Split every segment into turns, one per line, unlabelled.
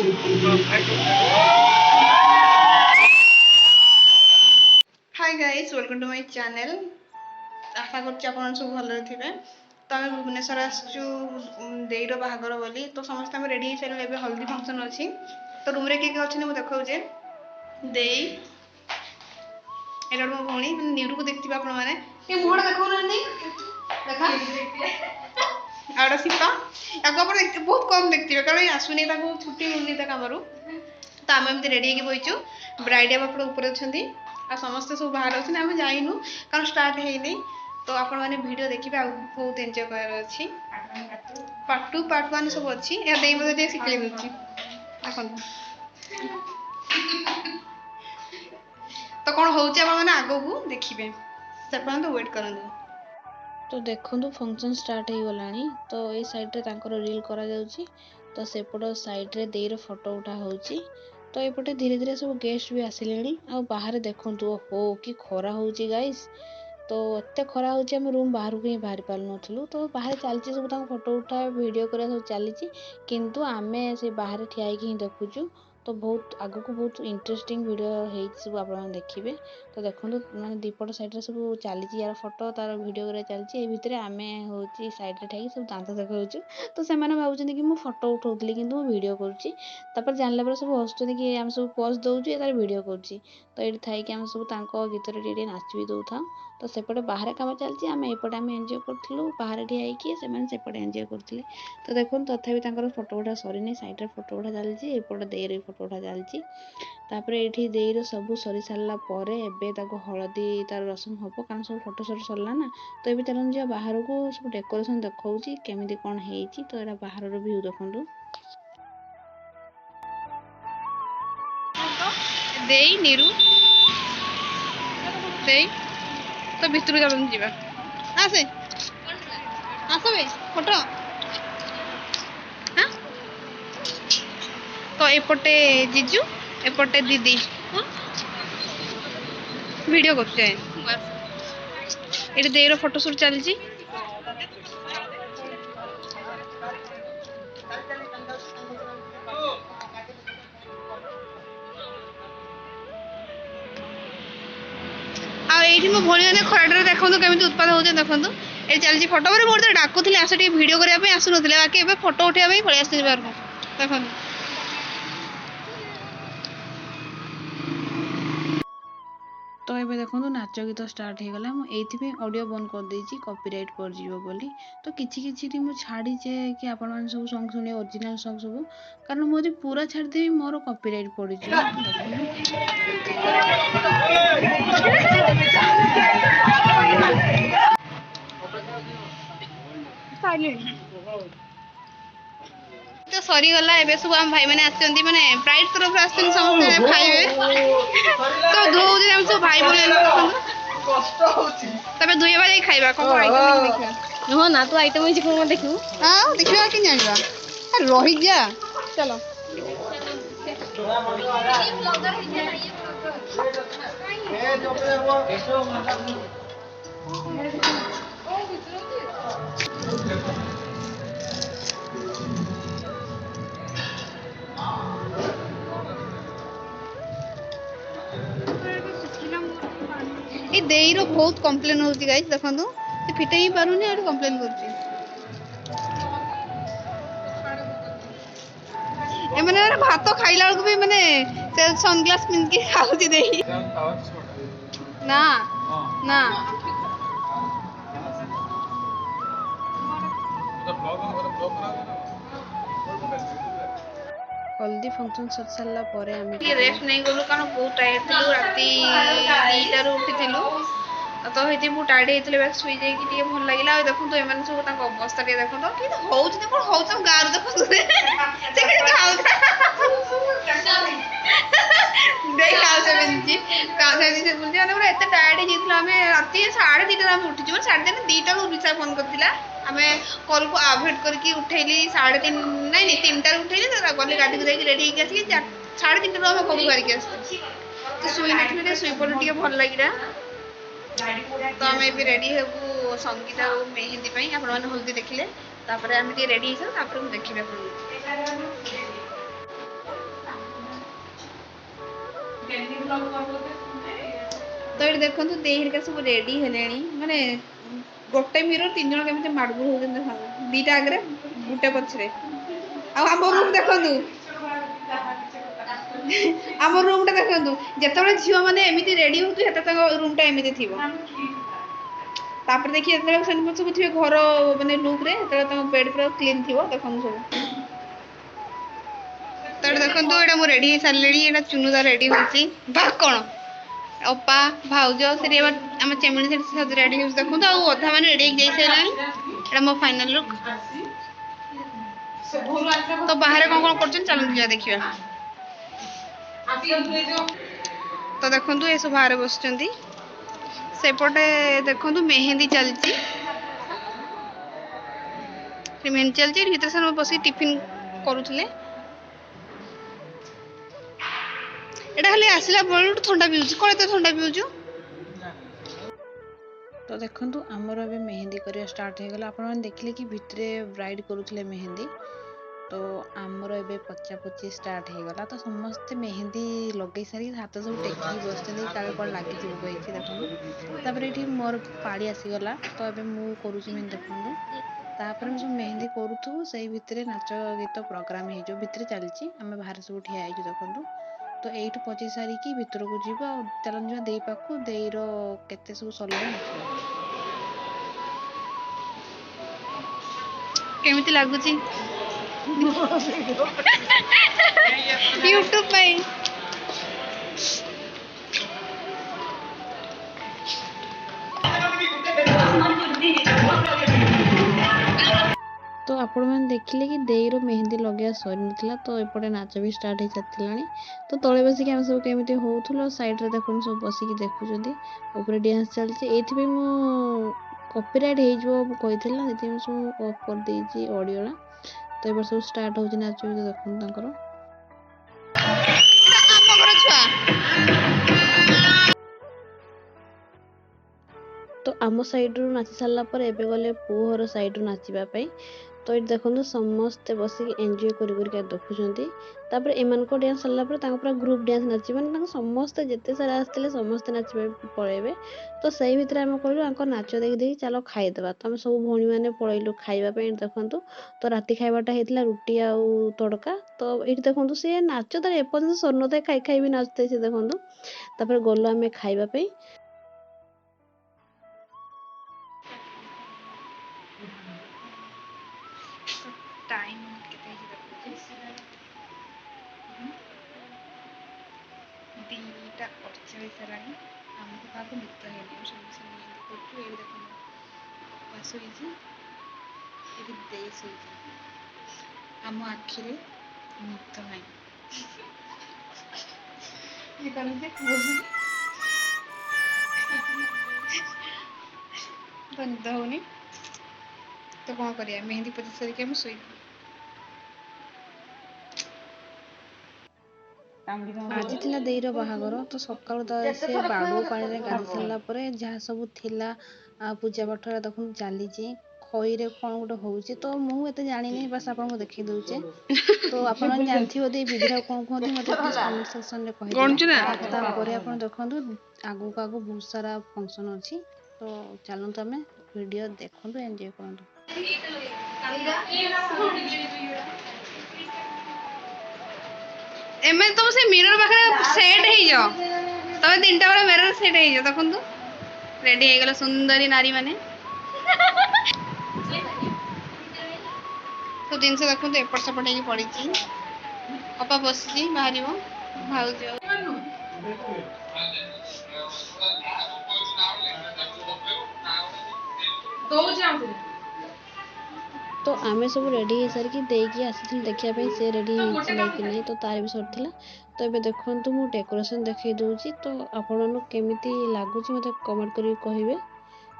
Hi guys, welcome to my channel. आशा कर सब भल थे। तो आम भुवनेश्वर आसचु देईर बाहागर बोली। तो समस्त आम रेडी सारे ए हल्दी फंक्शन अच्छी। तो रूम रे किए अच्छे मुझे देखाऊे देई एटा मो भौणी नीरू को देखिए आपण मैंने ये मुहटा देखा देखा आड़ा शीत या बहुत कम देखते कारण आसुनी छुट्टी मिलनी कम। तो आम एमती रेडी होगी बहीचु ब्राइड आप ऊपर अच्छा समस्ते सब बाहर अच्छे आम जाइनु कारण स्टार्ट है। तो आपण मैंने वीडियो देखिए बहुत एंजॉय करार अच्छी। पार्ट 2 पार्ट 1 सब अच्छी या मत शिखे दूसरी देखो। तो कौन हो आग को देखिए से पर्यटन वेट करूँ।
तो देखो फंक्शन स्टार्ट हो गलानी। तो ये साइड रे तांकर रील करा जाउची। तो सेपट साइड रे देईर फोटो उठा होउची। तो एपटे धीरे धीरे सब गेस्ट भी आसिलेनी। आ बाहर देखंतु हो कि खरा होउची गाइस। तो एते खरा होउची हम रूम बाहर को ही बाहर पाल नथलु। तो बाहर चलची सब तांको फोटो उठा वीडियो करा सब चलीची किंतु आमे से बाहर ठिया ही देखुचु। तो बहुत आगु को बहुत इंटरेस्टिंग वीडियो है सब आप देखिए। तो देखो माने दीपट साइड रे सब चली यार फोटो तार वीडियो करा चलची। ए भितरे आमे होची साइड रे ठाई सब दांत देखाउछु। तो से माने भाबुचंदी कि मु फोटो उठाउतली किंतु मु वीडियो करूची। तापर जानला पर सब हसुचंदी कि हम सब पोज दउची तार वीडियो करूची। तो एठी थाई कि हम सब तांको गीत रे टिके नाच भी दउथा। तो सेपटे बाहर काम चलची आमे एपटे आमे एन्जॉय करथलु बाहर ठिया कि से माने सेपटे एन्जॉय करथले। तो देखो तथापि तांकर फोटो उठा सरीनी साइड रे फोटो उठा चलची एपटे देईर फोटो उठा चलची। तापर एठी देईर सब सरी सारला परे एबे ताको हळदी तार रसम हबो कारण सब फोटो शॉट सरला ना। तो एबे चलन जे बाहर को सब डेकोरेशन देखाउची केमिति कोन हेची। तो एटा बाहर रो व्यू देखंतु
देई नीरू देई तो भितर चलन जीवा आसे आसबे फोटो हाँ। तो एपटे जीजू एपटे दीदी वीडियो करते ये देईर फोटो शूट चलची। आईठी मो भौणी मैंने खराटे देखो केमी उत्पाद होते देखो ये चलती फोटो पर मोर डाकुली आस वीडियो करने आसुन बाकी ए फोटो उठाई पलि आस देखो।
तो ये देखो नाच गीत स्टार्ट हो गला। मुझे ऑडियो बंद कर देछि कॉपीराइट पर जीवो बोली। तो किछि किछि मु छाड़ी जे कि आपण मन सब सॉन्ग सुने ओरिजिनल सॉन्ग सब कारण मुझे पूरा छाड़ देबी मोर कॉपीराइट पड़ जिवो।
तो सरी गला एबे सब हम भाई माने आछंती माने प्राइड तरफ आछन समस्त खाइबे। तो दो दिन हम सब भाई बोले कष्ट होची तबे दुई बार खाइबा कोन आइटम देखिबा हो ना। तो आइटम होई कोन देखिबो हां देखिबा कि जानबा रही जा चलो। ये देईर बहुत कंप्लेन होती गाइस देखो से फिटे ही पारुनी और कंप्लेन करती ए माने भात खाइला बेलको भी माने से सनग्लास पिन के खाउची देई ना ना
हल्दी फंक्शन सर सारा पर
रेस्ट नहीं गलु कारण बहुत टायर्ड थिलु राती 2 टा उठिथिलु। तो हेती मु टायर्ड हेतले बैक सुई जाई कि भल लागिला। आ देखो तो एमन सब ताक अवस्था के देखो तो कि होउछ देखो होउछ गार देखो से के खाउ देख खाउ से बिंची कासे दिसे बुझे ने पूरा एते टायर्ड हेतिला। हमें राती 2:30 टा हम उठिजु 2:30 2 टा को रिसा फोन करथिला। हमें कॉल को अवॉइड करके उठेली 3:30 नहीं 3 टा उठेली। तो गली गाड़ी को जाके रेडी होके आसी 3:30 टा हम कॉल करके आसी। तो सुई नथले सुई पड़ टिके भल लागिला। तो आम भी रेडी हेबू संगीत और मेहंदी पे आपण मैंने हल्दी देखिले। तापर आम रेडी हो देखिए। ତ ଏଠି ଦେଖନ୍ତୁ ଦେଇ ହେରିକା ସବୁ ରେଡି ହେଲେଣି, ମାନେ ଗୋଟେ ମିରର 3 ଜଣ କେମିତି ମାଡୁଗୁଳ ହଉଛନ୍ତି ଦେଖନ୍ତୁ, ଦିଟା ଆଗରେ ଗୋଟେ ପଛରେ। ଆଉ ଆମ ରୁମ୍ ଦେଖନ୍ତୁ, ଆମ ରୁମ୍ ଟା ଦେଖନ୍ତୁ, ଯେତେବେଳେ ଝିଅ ମାନେ ଏମିତି ରେଡି ହଉଥିବେ ସେତେବେଳେ ତାଙ୍କ ରୁମ୍ ଟା ଏମିତି ଥିବ। ତାପରେ ଦେଖି ଯେତେବେଳେ ସେମାନେ ସବୁ ଥିବେ ଘର ମାନେ ଲୁକ୍ ରେ, ସେତେବେଳେ ତାଙ୍କ ବେଡ୍ ପୁରା କ୍ଲିନ୍ ଥିବ ଦେଖନ୍ତୁ ସବୁ। ତ ଏଠି ଦେଖନ୍ତୁ, ଏଇଟା ମୁଁ ରେଡି ହେଇ ସାରିଲିଣି, ଏଇଟା ଚୁନୁଦା ରେଡି ହଉଛି। ବା କଣ ଅପା ଭାଉଜ ସେଠି ଆମ ଚେମିଣି ସେଠି ରେଡି ହେଉଛି ଦେଖନ୍ତୁ, ଆଉ ଅଧା ମାନେ ରେଡି ହେଇକି ଯାଇ ସାରିଲାଣି। ଏଇଟା ମୋ ଫାଇନାଲ ଲୁକ୍। ତ ବାହାରେ କଣ କଣ କରୁଛନ୍ତି ଚାଲନ୍ତୁ ଯିବା ଦେଖିବା। ତ ଦେଖନ୍ତୁ ଏସବୁ ବାହାରେ ବସିଛନ୍ତି, ସେପଟେ ଦେଖନ୍ତୁ ମେହେନ୍ଦି ଚାଲିଛି। ମେହେନ୍ଦି ଚାଲିଛି, ଭିତରେ ସେମାନେ ବସିକି ଟିଫିନ୍ କରୁଥିଲେ। ଏଇଟା ଖାଲି ଆସିଲା ବେଳଠୁ ଥଣ୍ଡା ପିଉଛି, କଣ ଏତେ ଥଣ୍ଡା ପିଉଛୁ?
ତ ଦେଖନ୍ତୁ ଆମର ଏବେ ମେହେନ୍ଦି କରିବା ଷ୍ଟାର୍ଟ ହେଇଗଲା। ଆପଣମାନେ ଦେଖିଲେ କି ଭିତରେ ବ୍ରାଇଡ୍ କରୁଥିଲେ ମେହେନ୍ଦି। ତ ଆମର ଏବେ ପଚାପଚି ଷ୍ଟାର୍ଟ ହେଇଗଲା। ତ ସମସ୍ତେ ମେହେନ୍ଦି ଲଗେଇ ସାରିକି ହାତ ସବୁ ଟେକିକି ବସିଛନ୍ତି, କାଳେ କ'ଣ ଲାଗିଯିବ କହିକି ଦେଖନ୍ତୁ। ତାପରେ ଏଠି ମୋର ପାଳି ଆସିଗଲା, ତ ଏବେ ମୁଁ କରୁଛି ମେହେନ୍ଦି ଦେଖନ୍ତୁ। ତାପରେ ଆମେ ସବୁ ମେହେନ୍ଦି କରୁଥିବୁ, ସେଇ ଭିତରେ ନାଚ ଗୀତ ପ୍ରୋଗ୍ରାମ ହେଇଯିବ, ଭିତରେ ଚାଲିଛି। ଆମେ ବାହାରେ ସବୁ ଠିଆ ହେଇଛୁ ଦେଖନ୍ତୁ। ତ ଏଇଠୁ ପଚେଇ ସାରିକି ଭିତରକୁ ଯିବୁ, ଆଉ ଚାଲନ୍ତୁ ଯିବା ଦେଇ ପାଖକୁ, ଦେଇର କେତେ ସବୁ ସରିଲାଣି ଦେଖିବା।
କେମିତି ଲାଗୁଛି ୟୁଟ୍ୟୁବ ପାଇଁ?
ତ ଆପଣମାନେ ଦେଖିଲେ କି ଦେଇର ମେହେନ୍ଦି ଲଗେଇବା ସରିନଥିଲା, ତ ଏପଟେ ନାଚ ବି ଷ୍ଟାର୍ଟ ହେଇସାରିଲାଣି। ତ ତଳେ ବସିକି ଆମେ ସବୁ କେମିତି ହଉଥିଲୁ, ଆଉ ସାଇଡ଼ରେ ଦେଖନ୍ତୁ ସବୁ ବସିକି ଦେଖୁଛନ୍ତି, ଉପରେ ଡ୍ୟାନ୍ସ ଚାଲିଛି। ଏଇଥିପାଇଁ ମୁଁ କପିରାଇଟ୍ ହେଇଯିବ ମୁଁ କହିଥିଲି ନା, ସେଥିପାଇଁ ମୁଁ ସବୁ ଅଫ୍ କରିଦେଇଛି ଅଡ଼ିଓଟା। ତ ଏବେ ସବୁ ଷ୍ଟାର୍ଟ ହେଉଛି ନାଚ ଗୀତ ଦେଖନ୍ତୁ ତାଙ୍କର।
ଆମ ଘର ଛୁଆ।
ତ ଆମ ସାଇଡ଼ରୁ ନାଚି ସାରିଲା ପରେ ଏବେ ଗଲେ ପୁଅ ଘର ସାଇଡ଼ରୁ ନାଚିବା ପାଇଁ। ତ ଏଠି ଦେଖନ୍ତୁ ସମସ୍ତେ ବସିକି ଏନ୍ଜୟ କରି କରିକା ଦେଖୁଛନ୍ତି। ତାପରେ ଏମାନଙ୍କ ଡ୍ୟାନ୍ସ ସରିଲା ପରେ ତାଙ୍କ ପୁରା ଗ୍ରୁପ୍ ଡ୍ୟାନ୍ସ ନାଚିବେ, ମାନେ ତାଙ୍କ ସମସ୍ତେ ଯେତେ ସାରା ଆସିଥିଲେ ସମସ୍ତେ ନାଚିବା ପଳେଇବେ। ତ ସେଇ ଭିତରେ ଆମେ କହିଲୁ ଆଙ୍କ ନାଚ ଦେଖି ଦେଖି ଚାଲ ଖାଇଦେବା। ତ ଆମେ ସବୁ ଭଉଣୀମାନେ ପଳେଇଲୁ ଖାଇବା ପାଇଁ। ଏଠି ଦେଖନ୍ତୁ, ତ ରାତି ଖାଇବାଟା ହେଇଥିଲା ରୁଟି ଆଉ ତଡ଼କା। ତ ଏଇଠି ଦେଖନ୍ତୁ ସେ ନାଚ ତାର ଏପର୍ଯ୍ୟନ୍ତ ସରିନଥାଏ, ଖାଇ ଖାଇ ବି ନାଚୁଥାଏ ସେ ଦେଖନ୍ତୁ। ତାପରେ ଗଲୁ ଆମେ ଖାଇବା ପାଇଁ।
ଟାଇମ୍ କେତେ ହେଇଛି ଦେଖୁଛି, 2:48 ହେଲାଣି। ଆମକୁ କାହାକୁ ନିଦ ହେଇନି, ସବୁ ସବୁ ଏମିତି କରୁଛୁ। ଏଇଠି ଦେଖନ୍ତୁ ବାପା ଶୋଇଛି, ଏଠି ଦେଇ ଶୋଇଛି, ଆମ ଆଖିରେ ନିଦ ନାହିଁ। ଇଏ କଣ ଯେ ବସୁଛି, ତ ନିଦ ହଉନି, ତ କ'ଣ କରିବା, ମେହେନ୍ଦି ପଚି ସାରିକି ଆମେ ଶୋଇବୁ।
ଆଜି ଥିଲା ଦେଇର ବାହାଘର, ତ ସକାଳୁ ସେ ବାଡ଼ୁଅ ପାଣିରେ ଗାଧୋଇ ସାରିଲା ପରେ ଯାହା ସବୁ ଥିଲା ପୂଜା ପାଠରେ ଦେଖନ୍ତୁ ଚାଲିଛି। ଖଇରେ କ'ଣ ଗୋଟେ ହେଉଛି, ତ ମୁଁ ଏତେ ଜାଣିନି, ବାସ୍ ଆପଣଙ୍କୁ ଦେଖେଇ ଦେଉଛି। ତ ଆପଣମାନେ ଜାଣିଥିବେ ଯଦି ଏଇ ବିଧିଟାକୁ କ'ଣ କୁହନ୍ତି ମୋତେ ପ୍ଲିଜ୍ କମେଣ୍ଟ ସେକ୍ସନରେ କହିଦେବେ। ତାପରେ ଆପଣ ଦେଖନ୍ତୁ ଆଗକୁ ଆଗକୁ ବହୁତ ସାରା ଫଙ୍କସନ୍ ଅଛି, ତ ଚାଲନ୍ତୁ ଆମେ ଭିଡ଼ିଓ ଦେଖନ୍ତୁ, ଏନ୍ଜୟ କରନ୍ତୁ।
ଏମାନେ ତମ ସେ ମିରର ପାଖରେ ସେଟ୍ ହେଇଯାଅ, ତମେ 3ଟା ବେଳେ ମିରର ସେଟ୍ ହେଇଯାଅ। ଦେଖନ୍ତୁ ରେଡି ହେଇଗଲା ସୁନ୍ଦରୀ ନାରୀ ମାନେ। ସବୁ ଜିନିଷ ଦେଖନ୍ତୁ ଏପଟ ସେପଟ ହେଇକି ପଡ଼ିଛି। ଅପା ବସିଛି ବାହାରିବ, ଭାଉଜ
ତ ଆମେ ସବୁ ରେଡ଼ି ହେଇସାରିକି ଦେଇକି ଆସିଥିଲୁ ଦେଖିବା ପାଇଁ ସେ ରେଡ଼ି ହେଇଥିଲା କି ନାହିଁ, ତ ତାର ବି ସରିଥିଲା। ତ ଏବେ ଦେଖନ୍ତୁ ମୁଁ ଡେକୋରେସନ୍ ଦେଖେଇ ଦେଉଛି, ତ ଆପଣମାନଙ୍କୁ କେମିତି ଲାଗୁଛି ମୋତେ କମେଣ୍ଟ କରିକି କହିବେ।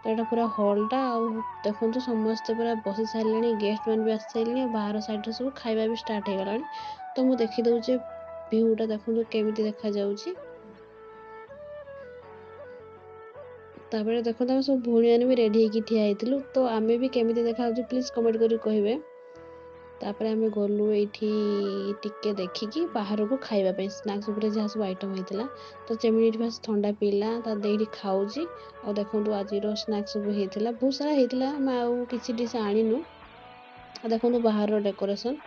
ତ ଏଇଟା ପୁରା ହଲ୍ଟା, ଆଉ ଦେଖନ୍ତୁ ସମସ୍ତେ ପୁରା ବସି ସାରିଲେଣି, ଗେଷ୍ଟମାନେ ବି ଆସି ସାରିଲେଣି, ଆଉ ବାହାର ସାଇଡ଼୍ରେ ସବୁ ଖାଇବା ବି ଷ୍ଟାର୍ଟ ହେଇଗଲାଣି। ତ ମୁଁ ଦେଖି ଦେଉଛି ଭିୟୁଟା ଦେଖନ୍ତୁ କେମିତି ଦେଖାଯାଉଛି। ତାପରେ ଦେଖନ୍ତୁ ଆମେ ସବୁ ଭଉଣୀମାନେ ବି ରେଡ଼ି ହେଇକି ଠିଆ ହେଇଥିଲୁ, ତ ଆମେ ବି କେମିତି ଦେଖାଯାଉଛି ପ୍ଲିଜ୍ କମେଣ୍ଟ କରିକି କହିବେ। तापर आम गलु ये टिके देखिकी बाहर को खाइबा स्नाक्स उपर जहाँ सब आइटम होता तो चेमिनी फास्ट ठंडा पीला देरी खाऊँगी आ देखो आज स्नाक्स सब होता बहुत सारा होता आम आउ कि डिश आणीनु देखो बाहर डेकोरेशन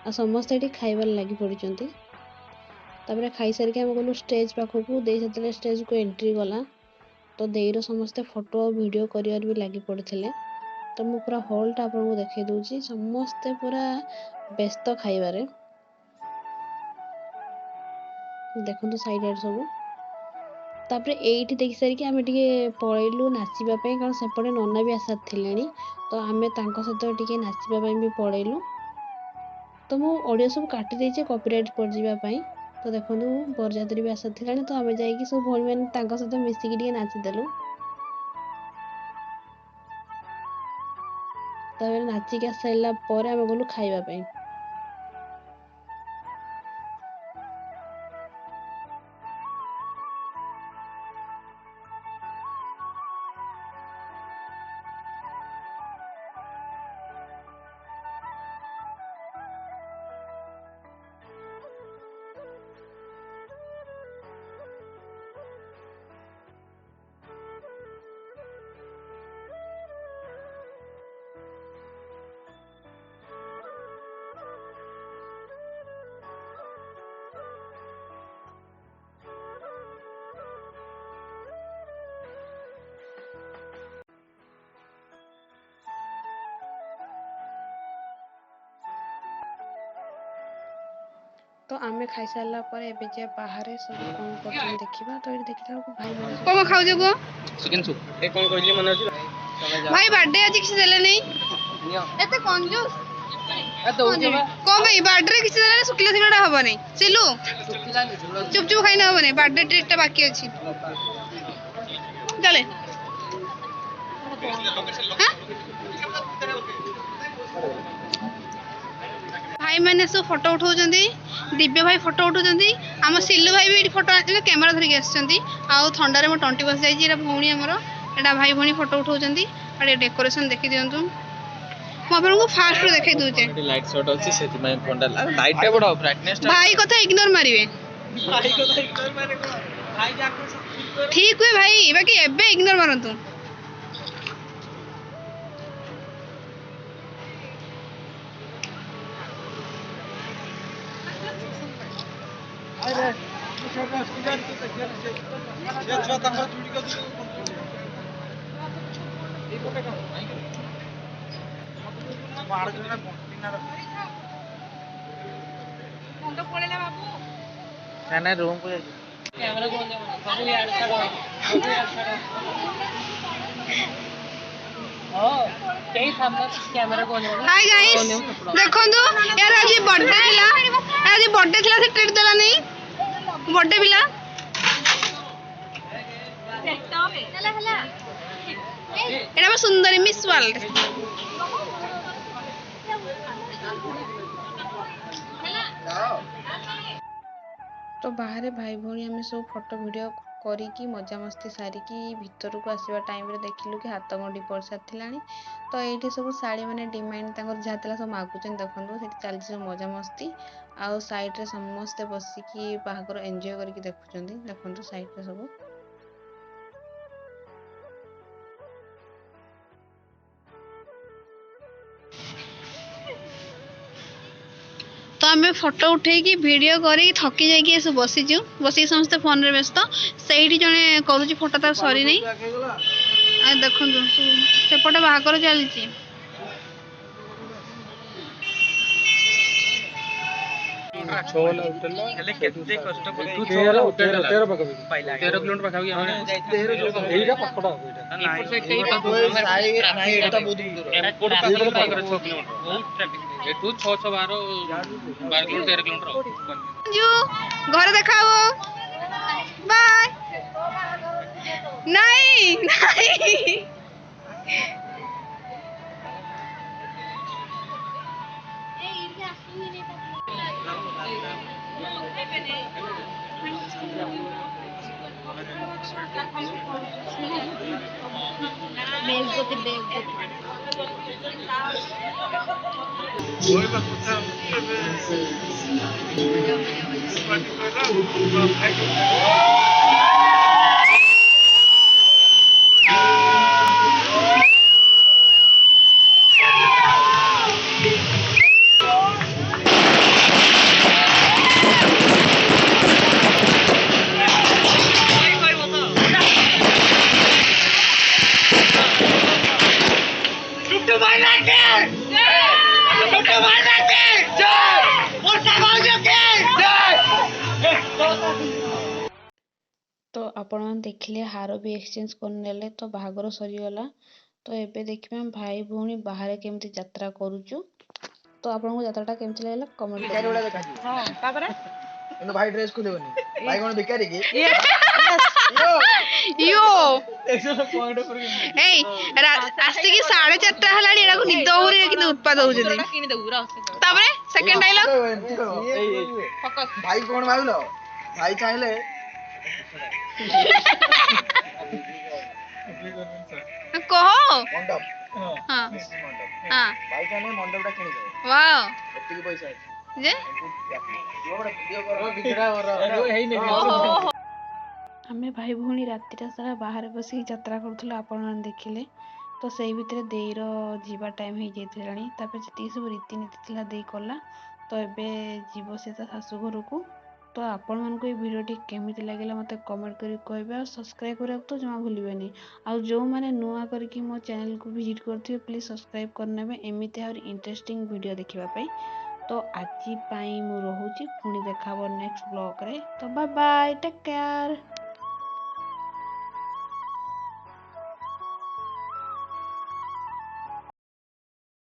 आ समस्ते ये खाइबार लगी पड़ी तापर खाई सारिक आम गलु स्टेज पाखक दे से स्टेज को एंट्री गला तो देर समस्ते फोटो और वीडियो कर भी लगी पड़े तो मु पूरा हॉलटा आपको देखा दूची समस्ते पूरा व्यस्त खाइबारे देखो साइड सब तापर एठी देखि सारिक आम टे पलैलु नाचापी कारण सेपटे नना भी आसार थे तो आम सहित टे नाचापी भी पलैलु तो मु ऑडियो सब काटी देचे कॉपीराइट पड़ जावाई तो देखो बरजात्री भी आसार थे तो आम जा सब भाई मैंने सहित मिसिकी नाचिदेलु तापर नाचिक आस सारा पर आम गलु खाइबापी तो आमे खाई सारा पर एबे जे बाहर सब कौन करछन देखिबा तो ये देखला को भाई माने
कोन खाउ जगो
चिकन सूप ए कोन कहली मन अछि
भाई बर्थडे आज किसी देले नहीं एते कंजूस
ए दउजे बा
को भाई बर्थडे किसी देले सुखले थिबाडा हबो नहीं सिलु चुप चुप खाइ ना हबो नहीं बर्थडे ट्रीट टा बाकी अछि चले हां भाई मैंने सब फोटो उठाऊ दिव्य भाई फोटो उठाऊ आम सिलु भाई भी फोटो कैमेरा धरिक आउ थंडार मो टंटी बस जाइए भौणी आमर एटा भाई भौणी फोटो उठाऊ डेकोरेशन देखी दिंतु मुझे फास्ट रू देखा दूचे
लाइट शॉट अछि सेति में फोन लाइट टे बडो ब्राइटनेस
भाई कथा इग्नोर मारिवे
भाई को इग्नोर मारे को भाई जाको सब
ठीक हुए भाई बाकी एबे इग्नोर मारंतु
अरे छोटा स्टूडेंट ये छोटा का जुड़ी का এই কোটা কাম মার জন্য কন্টিনিউ
ফোনটা পড়েলা বাবু
না না রুম কো যাই ক্যামেরা কোন দে বাবু यार ছাড়ো বাবু यार ছাড়ো कैमरा कोन
हाय गाइस देखंतु यार आज बर्थडे थिला से ट्रीट देला नहीं बर्थडे पिला हला हला एटा सुंदरी मिस वर्ल्ड तो बाहर भाई भौणी आम सब फोटो वीडियो करिकी मजा मस्ती सारिकी भितर को आसवा टाइम रे देखिलु कि हाथ गंडी पड़ सारी तो ये सब शाड़ी मैंने डिमांड जहाँ सब मागुच देखो से चलती सब मजा मस्ती आउ साइड रे समस्ते बसिकी बाहागर एंजॉय करके देखुं देखो साइड रे सब तो आम फोटो उठेकी वीडियो करी थकी जाइए सब बसीचु बस समस्ते फोन रे व्यस्त से जड़े करुच्ची फोटो तार सरी नहीं देखो सेपटे बाहागर चलती
छोला उठला हेले केते कष्ट कर तू 13 पाइला 13 किलोमीटर पाखा कि हम एइटा पाखडा एइटा नाही नाही एटा बहुत दूर है कोड पाखा पाखा 6 किलोमीटर बहुत ट्रैफिक एटू 612 12 किलोमीटर 13 किलोमीटर
जो घर देखाओ बाय नहीं नहीं बेइज्जती बेइज्जती
ତ ଆପଣମାନେ ଦେଖିଲେ ହାର ବି ଏକ୍ସଚେଞ୍ଜ କରିନେଲେ ତ ବାହାଘର ସରିଗଲା। ତ ଏବେ ଦେଖିବା ଆମେ ଭାଇ ଭଉଣୀ ବାହାରେ କେମିତି ଯାତ୍ରା କରୁଛୁ। ତ ଆପଣଙ୍କୁ ଯାତ୍ରାଟା କେମିତି ଲାଗିଲା କମେଣ୍ଟ କରିବେ।
କିନ୍ତୁ ଭାଇ ଡ୍ରେସ ଖୋଲିବନି। ଭାଇ କଣ ଭିକାରୀ କି?
यो ଏଇ ଆସିକି 4:30 ହେଲାଣି ଏଟାକୁ ନିଦ ହଉନି କିନ୍ତୁ ଉତ୍ପାଦ ହଉଛନ୍ତି। ତାପରେ ସେକେଣ୍ଡ ଡାଇଲଗ
ଭାଇ କଣ ଭାବିଲ? ଭାଇ ଚାହିଁଲେ
କହ।
ମଣ୍ଡପ
ହଁ
ମଣ୍ଡପ
ହଁ
ଭାଇ ଚାହିଁଲେ ମଣ୍ଡପଟା କିଣିଦବ।
ୱାଓ
ଏତିକି ପଇସା ଅଛି।
ଯେ
ଆମେ ଭାଇ ଭଉଣୀ ରାତିଟା ସାରା ବାହାରେ ବସିକି ଯାତ୍ରା କରୁଥିଲୁ ଆପଣମାନେ ଦେଖିଲେ। ତ ସେଇ ଭିତରେ ଦେଇର ଯିବା ଟାଇମ୍ ହେଇଯାଇଥିଲାଣି। ତାପରେ ଯେତିକି ସବୁ ରୀତିନୀତି ଥିଲା ଦେଇ କଲା। ତ ଏବେ ଯିବ ସେ ତା ଶାଶୁ ଘରକୁ। ତ ଆପଣମାନଙ୍କୁ ଏଇ ଭିଡ଼ିଓଟି କେମିତି ଲାଗିଲା ମୋତେ କମେଣ୍ଟ କରି କହିବେ। ଆଉ ସବସ୍କ୍ରାଇବ୍ କରିବାକୁ ତ ଜମା ଭୁଲିବେନି। ଆଉ ଯେଉଁମାନେ ନୂଆ କରିକି ମୋ ଚ୍ୟାନେଲକୁ ଭିଜିଟ୍ କରିଥିବେ ପ୍ଲିଜ୍ ସବସ୍କ୍ରାଇବ୍ କରିନେବେ ଏମିତି ଆହୁରି ଇଣ୍ଟରେଷ୍ଟିଂ ଭିଡ଼ିଓ ଦେଖିବା ପାଇଁ। ତ ଆଜି ପାଇଁ ମୁଁ ରହୁଛି। ପୁଣି ଦେଖା ହେବ ନେକ୍ସଟ ବ୍ଲଗ୍ରେ। ତ ବାଏ ବାଏ, ଟେକ୍ କେୟାର।